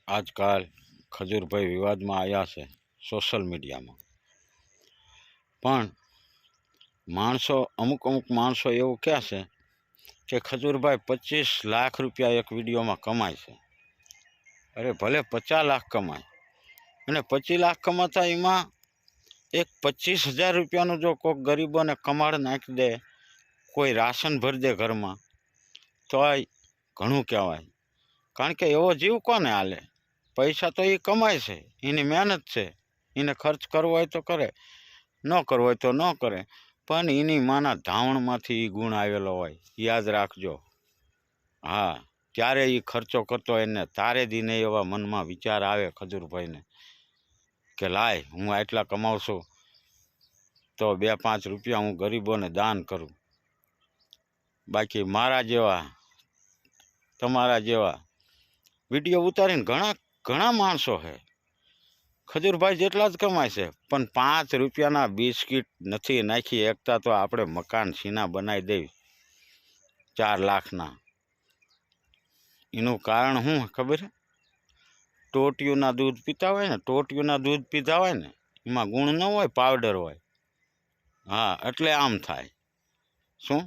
આજકાલ ખજૂરભાઈ વિવાદમાં આવ્યા છે સોશિયલ મીડિયામાં, પણ અમુક માણસો એવું કહે છે કે ખજૂરભાઈ 25 લાખ રૂપિયા એક વિડીયોમાં કમાય છે. અરે ભલે 50 લાખ કમાય, અને 25 લાખ કમાતા એમાં એક 25,000 રૂપિયાનું જો કોઈક ગરીબોને કમાડ નાખી દે, કોઈ રાશન ભરી દે ઘરમાં, તોય ઘણું કહેવાય. કારણ કે એવો જીવ કોને હાલે? પૈસા તો એ કમાય છે, એની મહેનત છે, એને ખર્ચ કરવો હોય તો કરે, ન કરવો હોય તો ન કરે, પણ એની માના ધાવણમાંથી એ ગુણ આવેલો હોય, યાદ રાખજો. હા, ત્યારે એ ખર્ચો કરતો એને તારે દીને એવા મનમાં વિચાર આવે ખજૂરભાઈને કે લાય હું આટલા કમાઉં છું તો 2-5 રૂપિયા હું ગરીબોને દાન કરું. બાકી મારા જેવા, તમારા જેવા વિડીયો ઉતારીને ઘણા માણસો છે. ખજૂરભાઈ જેટલા જ કમાય છે, પણ 5 રૂપિયાના બિસ્કિટ નથી નાખી એકતા તો આપણે મકાન સીના બનાવી દેવી 4 લાખના. એનું કારણ શું ખબર? ટોટિયુંના દૂધ પીતા હોય ને, ટોટિયુંના દૂધ પીધા હોય ને, એમાં ગુણ ન હોય, પાવડર હોય. હા, એટલે આમ થાય. શું